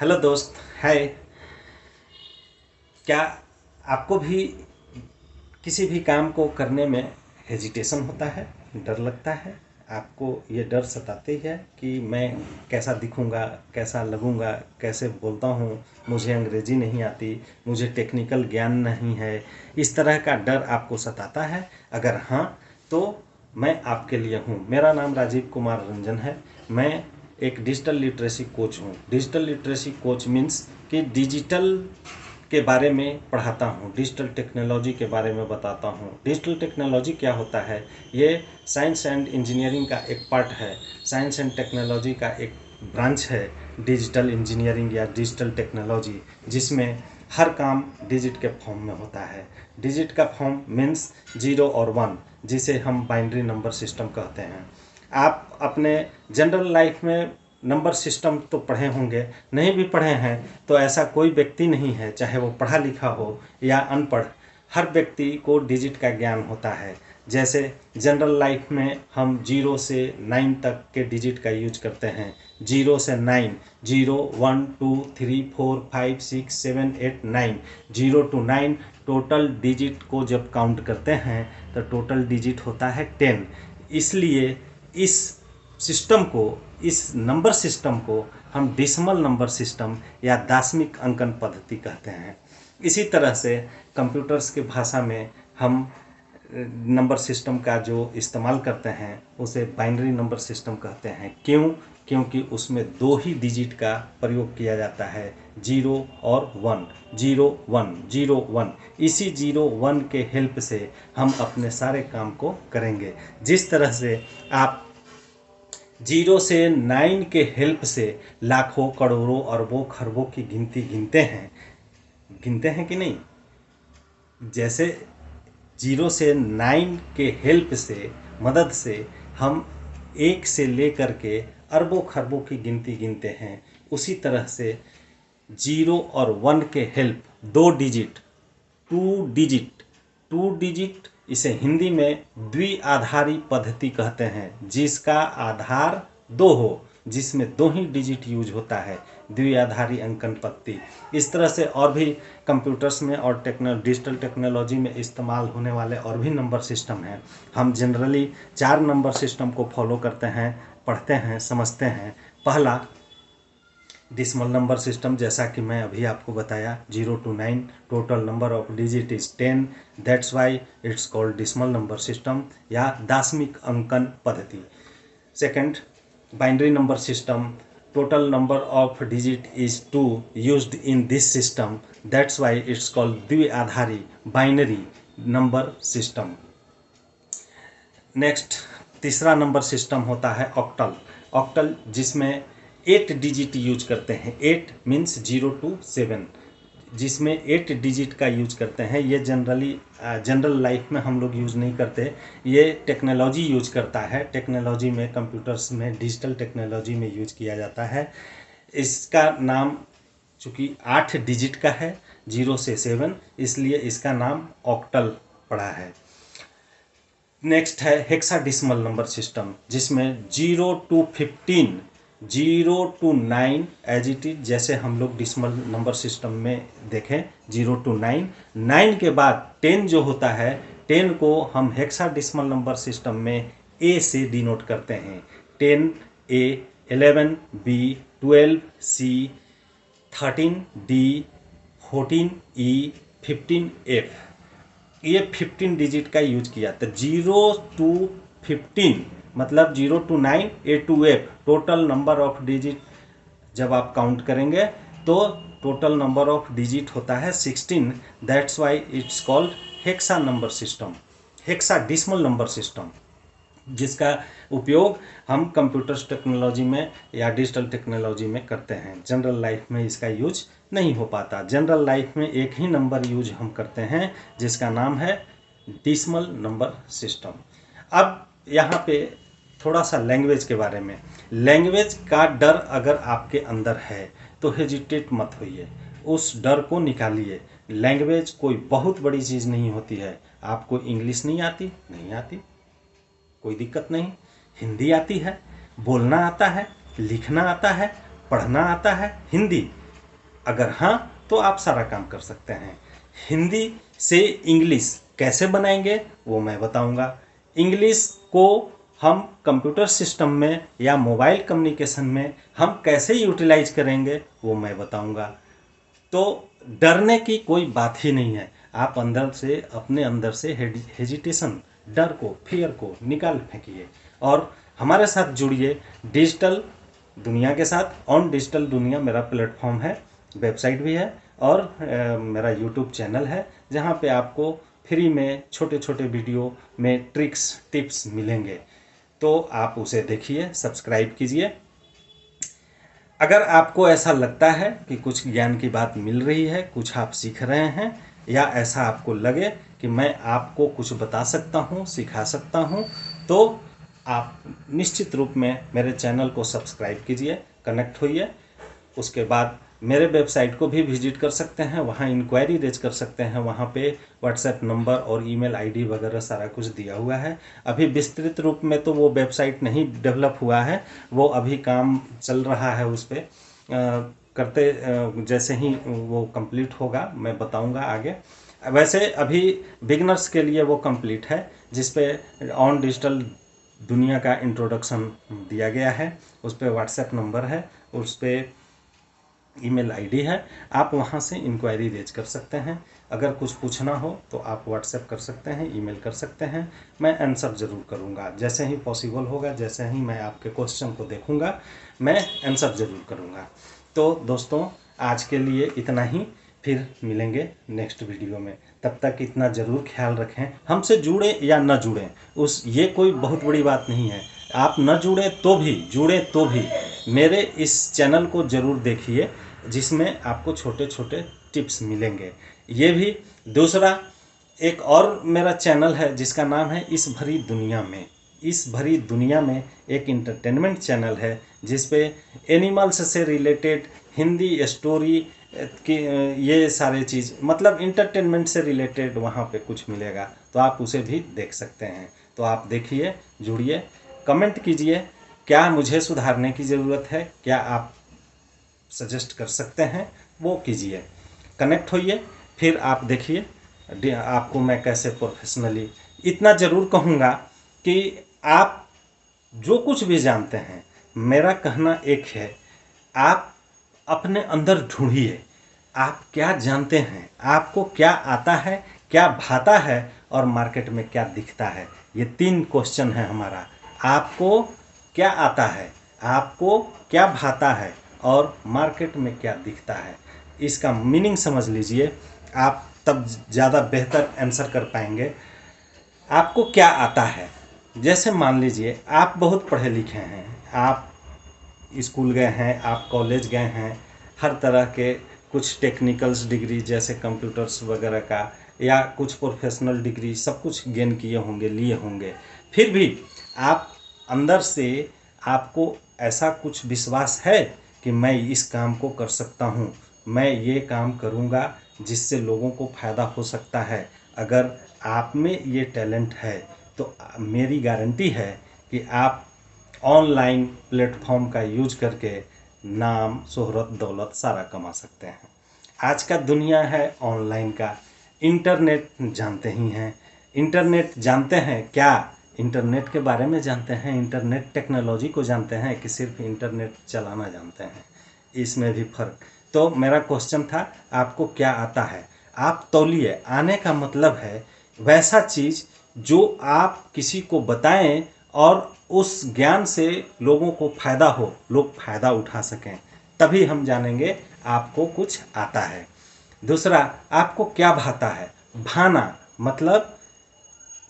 Hello दोस्त। हाय। क्या आपको भी किसी भी काम को करने में हेजिटेशन होता है, डर लगता है? आपको ये डर सताती है कि मैं कैसा दिखूंगा, कैसा लगूंगा, कैसे बोलता हूँ, मुझे अंग्रेजी नहीं आती, मुझे टेक्निकल ज्ञान नहीं है, इस तरह का डर आपको सताता है? अगर हाँ, तो मैं आपके लिए हूँ। मेरा नाम राजीव कुमार रंजन है। मैं एक डिजिटल लिटरेसी कोच हूँ। डिजिटल लिटरेसी कोच मीन्स कि डिजिटल के बारे में पढ़ाता हूँ, डिजिटल टेक्नोलॉजी के बारे में बताता हूँ। डिजिटल टेक्नोलॉजी क्या होता है? ये साइंस एंड इंजीनियरिंग का एक पार्ट है, साइंस एंड टेक्नोलॉजी का एक ब्रांच है, डिजिटल इंजीनियरिंग या डिजिटल टेक्नोलॉजी, जिसमें हर काम डिजिट के फॉर्म में होता है। डिजिट का फॉर्म मीन्स 0 और 1, जिसे हम बाइनरी नंबर सिस्टम कहते हैं। आप अपने जनरल लाइफ में नंबर सिस्टम तो पढ़े होंगे, नहीं भी पढ़े हैं तो ऐसा कोई व्यक्ति नहीं है, चाहे वो पढ़ा लिखा हो या अनपढ़, हर व्यक्ति को डिजिट का ज्ञान होता है। जैसे जनरल लाइफ में हम 0 से 9 तक के डिजिट का यूज करते हैं। 0 से 9, 0 1 2 3 4 5 6 7 8 9, 0 to 9 टोटल डिजिट को जब काउंट करते हैं तो टोटल डिजिट होता है 10। इसलिए इस सिस्टम को, इस नंबर सिस्टम को हम डेसिमल नंबर सिस्टम या दशमिक अंकन पद्धति कहते हैं। इसी तरह से कंप्यूटर्स के भाषा में हम नंबर सिस्टम का जो इस्तेमाल करते हैं उसे बाइनरी नंबर सिस्टम कहते हैं। क्यों? क्योंकि उसमें 2 ही डिजिट का प्रयोग किया जाता है, 0 और 1, 0 1 0 1। इसी 0 1 के हेल्प से हम अपने सारे काम को करेंगे। जिस तरह से आप 0 से 9 के हेल्प से लाखों, करोड़ों, अरबों, खरबों की गिनती गिनते हैं कि नहीं? जैसे 0 से 9 के हेल्प से, मदद से हम 1 से लेकर के अरबों खरबों की गिनती गिनते हैं, उसी तरह से 0 और 1 के हेल्प 2 डिजिट, 2 डिजिट, इसे हिंदी में द्विआधारी पद्धति कहते हैं, जिसका आधार 2 हो, जिसमें 2 ही डिजिट यूज होता है, द्विआधारी अंकन पद्धति। इस तरह से और भी कंप्यूटर्स में और डिजिटल टेक्नोलॉजी में इस्तेमाल होने वाले और भी नंबर सिस्टम हैं। हम जनरली 4 नंबर सिस्टम को फॉलो करते हैं, पढ़ते हैं, समझते हैं। पहला डेसिमल नंबर सिस्टम, जैसा कि मैं अभी आपको बताया, 0 to 9 total number of digit is 10, that's why it's called decimal number system या दशमिक अंकन पद्धति। Second, binary number system, total number of digit is 2 used in this system, that's why it's called द्विआधारी बाइनरी नंबर सिस्टम। नेक्स्ट, तीसरा number system होता है octal. Octal जिसमें 8 digit use करते हैं, 8 मीन्स 0 to 7, जिसमें 8 डिजिट का यूज करते हैं। ये जनरल लाइफ में हम लोग यूज़ नहीं करते, ये टेक्नोलॉजी यूज करता है। टेक्नोलॉजी में, कंप्यूटर्स में, डिजिटल टेक्नोलॉजी में यूज किया जाता है। इसका नाम चूँकि 8 डिजिट का है, 0 से 7, इसलिए इसका नाम ऑक्टल पड़ा है। नेक्स्ट है हेक्साडेसिमल नंबर सिस्टम, जिसमें 0 to 15, 0 to 9 as it is, जैसे हम लोग डेसिमल नंबर सिस्टम में देखें 0 to 9, 9 के बाद 10 जो होता है, 10 को हम हेक्साडेसिमल नंबर सिस्टम में ए से डिनोट करते हैं। 10 ए, 11 बी, 12 सी, 13 डी, 14 ई, 15 एफ। ये 15 डिजिट का यूज किया, तो 0 to 15 मतलब 0 to 9 A to F, total number of digit जब आप काउंट करेंगे तो टोटल नंबर ऑफ डिजिट होता है 16, that's why it's called hexa number system, hexadecimal number system, जिसका उपयोग हम कंप्यूटर टेक्नोलॉजी में या डिजिटल टेक्नोलॉजी में करते हैं। जनरल लाइफ में इसका यूज नहीं हो पाता। जनरल लाइफ में एक ही नंबर यूज हम करते हैं, जिसका नाम है डेसिमल नंबर सिस्टम। अब यहाँ पे थोड़ा सा लैंग्वेज के बारे में। लैंग्वेज का डर अगर आपके अंदर है तो हेजिटेट मत होइए, उस डर को निकालिए। लैंग्वेज कोई बहुत बड़ी चीज़ नहीं होती है। आपको इंग्लिश नहीं आती, नहीं आती, कोई दिक्कत नहीं। हिंदी आती है, बोलना आता है, लिखना आता है, पढ़ना आता है, हिंदी अगर हाँ तो आप सारा काम कर सकते हैं। हिंदी से इंग्लिश कैसे बनाएंगे वो मैं बताऊंगा। इंग्लिश को हम कंप्यूटर सिस्टम में या मोबाइल कम्युनिकेशन में हम कैसे यूटिलाइज करेंगे वो मैं बताऊंगा। तो डरने की कोई बात ही नहीं है। आप अंदर से, अपने अंदर से हेजिटेशन, डर को, फियर को निकाल फेंकिए और हमारे साथ जुड़िए डिजिटल दुनिया के साथ। ऑन डिजिटल दुनिया मेरा प्लेटफॉर्म है, वेबसाइट भी है और मेरा यूट्यूब चैनल है, जहाँ पे आपको फ्री में छोटे छोटे वीडियो में ट्रिक्स टिप्स मिलेंगे। तो आप उसे देखिए, सब्सक्राइब कीजिए। अगर आपको ऐसा लगता है कि कुछ ज्ञान की बात मिल रही है, कुछ आप सीख रहे हैं, या ऐसा आपको लगे कि मैं आपको कुछ बता सकता हूँ, सिखा सकता हूँ, तो आप निश्चित रूप में मेरे चैनल को सब्सक्राइब कीजिए, कनेक्ट होइए। उसके बाद मेरे वेबसाइट को भी विजिट कर सकते हैं, वहाँ इंक्वायरी रेज कर सकते हैं। वहाँ पे व्हाट्सएप नंबर और ईमेल आईडी वगैरह सारा कुछ दिया हुआ है। अभी विस्तृत रूप में तो वो वेबसाइट नहीं डेवलप हुआ है, वो अभी काम चल रहा है उस पर। करते जैसे ही वो कंप्लीट होगा मैं बताऊंगा आगे। वैसे अभी बिगनर्स के लिए वो कंप्लीट है, जिसपे ऑन डिजिटल दुनिया का इंट्रोडक्शन दिया गया है। उस पर व्हाट्सएप नंबर है, उस पर ईमेल आईडी है, आप वहां से इंक्वायरी रेज कर सकते हैं। अगर कुछ पूछना हो तो आप व्हाट्सएप कर सकते हैं, ईमेल कर सकते हैं, मैं आंसर ज़रूर करूंगा। जैसे ही पॉसिबल होगा, जैसे ही मैं आपके क्वेश्चन को देखूंगा, मैं आंसर ज़रूर करूंगा। तो दोस्तों, आज के लिए इतना ही, फिर मिलेंगे नेक्स्ट वीडियो में। तब तक इतना ज़रूर ख्याल रखें, हमसे जुड़े या न जुड़ें उस ये कोई बहुत बड़ी बात नहीं है। आप न जुड़े तो भी, जुड़े तो भी मेरे इस चैनल को ज़रूर देखिए, जिसमें आपको छोटे छोटे टिप्स मिलेंगे। ये भी दूसरा एक और मेरा चैनल है जिसका नाम है इस भरी दुनिया में। इस भरी दुनिया में एक इंटरटेनमेंट चैनल है, जिस पे एनिमल्स से रिलेटेड हिंदी स्टोरी की ये सारे चीज़, मतलब इंटरटेनमेंट से रिलेटेड वहाँ पे कुछ मिलेगा, तो आप उसे भी देख सकते हैं। तो आप देखिए, जुड़िए, कमेंट कीजिए, क्या मुझे सुधारने की ज़रूरत है, क्या आप सजेस्ट कर सकते हैं, वो कीजिए, कनेक्ट होइए। फिर आप देखिए आपको मैं कैसे प्रोफेशनली, इतना ज़रूर कहूँगा कि आप जो कुछ भी जानते हैं, मेरा कहना एक है, आप अपने अंदर ढूंढिए, आप क्या जानते हैं, आपको क्या आता है, क्या भाता है और मार्केट में क्या दिखता है। ये 3 क्वेश्चन है हमारा। आपको क्या आता है, आपको क्या भाता है और मार्केट में क्या दिखता है। इसका मीनिंग समझ लीजिए, आप तब ज़्यादा बेहतर आंसर कर पाएंगे। आपको क्या आता है, जैसे मान लीजिए आप बहुत पढ़े लिखे हैं, आप स्कूल गए हैं, आप कॉलेज गए हैं, हर तरह के कुछ टेक्निकल्स डिग्री जैसे कंप्यूटर्स वगैरह का, या कुछ प्रोफेशनल डिग्री, सब कुछ गेन किए होंगे, लिए होंगे। फिर भी आप अंदर से, आपको ऐसा कुछ विश्वास है कि मैं इस काम को कर सकता हूँ, मैं ये काम करूँगा जिससे लोगों को फ़ायदा हो सकता है। अगर आप में ये टैलेंट है तो मेरी गारंटी है कि आप ऑनलाइन प्लेटफॉर्म का यूज करके नाम, शोहरत, दौलत सारा कमा सकते हैं। आज का दुनिया है ऑनलाइन का, इंटरनेट जानते ही हैं। इंटरनेट जानते हैं क्या, इंटरनेट के बारे में जानते हैं, इंटरनेट टेक्नोलॉजी को जानते हैं कि सिर्फ इंटरनेट चलाना जानते हैं, इसमें भी फ़र्क। तो मेरा क्वेश्चन था, आपको क्या आता है, आप तौलिए। आने का मतलब है वैसा चीज़ जो आप किसी को बताएं और उस ज्ञान से लोगों को फ़ायदा हो, लोग फ़ायदा उठा सकें, तभी हम जानेंगे आपको कुछ आता है। दूसरा, आपको क्या भाता है। भाना मतलब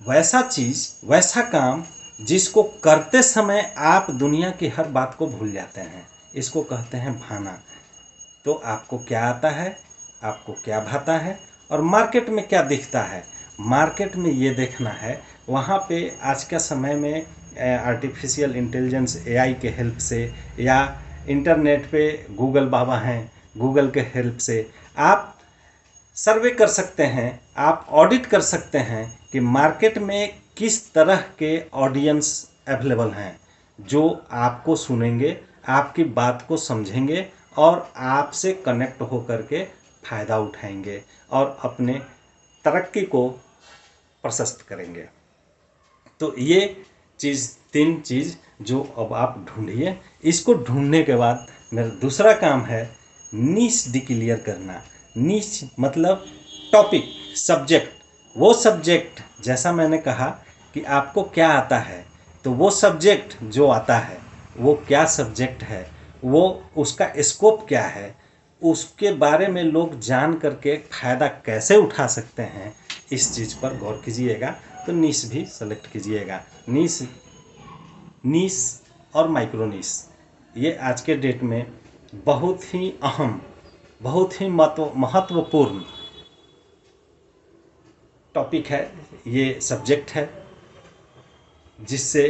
वैसा चीज़, वैसा काम जिसको करते समय आप दुनिया की हर बात को भूल जाते हैं, इसको कहते हैं भाना। तो आपको क्या आता है, आपको क्या भाता है और मार्केट में क्या दिखता है। मार्केट में ये देखना है, वहाँ पे आज का समय में आर्टिफिशियल इंटेलिजेंस एआई के हेल्प से, या इंटरनेट पे गूगल बाबा हैं, गूगल के हेल्प से आप सर्वे कर सकते हैं, आप ऑडिट कर सकते हैं कि मार्केट में किस तरह के ऑडियंस अवेलेबल हैं, जो आपको सुनेंगे, आपकी बात को समझेंगे और आपसे कनेक्ट होकर के फ़ायदा उठाएंगे और अपने तरक्की को प्रशस्त करेंगे। तो ये चीज़ 3 चीज़ जो अब आप ढूंढिए। इसको ढूंढने के बाद मेरा दूसरा काम है नीश डिक्लेयर करना। नीश मतलब टॉपिक, सब्जेक्ट। वो सब्जेक्ट, जैसा मैंने कहा कि आपको क्या आता है, तो वो सब्जेक्ट जो आता है वो क्या सब्जेक्ट है, वो उसका स्कोप क्या है, उसके बारे में लोग जान करके फ़ायदा कैसे उठा सकते हैं, इस चीज़ पर गौर कीजिएगा। तो नीश भी सेलेक्ट कीजिएगा। नीश और माइक्रो नीश ये आज के डेट में बहुत ही अहम, बहुत ही महत्वपूर्ण टॉपिक है, ये सब्जेक्ट है, जिससे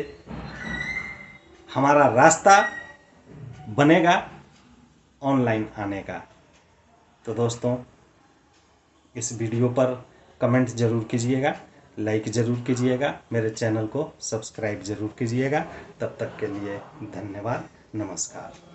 हमारा रास्ता बनेगा ऑनलाइन आने का। तो दोस्तों, इस वीडियो पर कमेंट ज़रूर कीजिएगा, लाइक ज़रूर कीजिएगा, मेरे चैनल को सब्सक्राइब ज़रूर कीजिएगा। तब तक के लिए धन्यवाद, नमस्कार।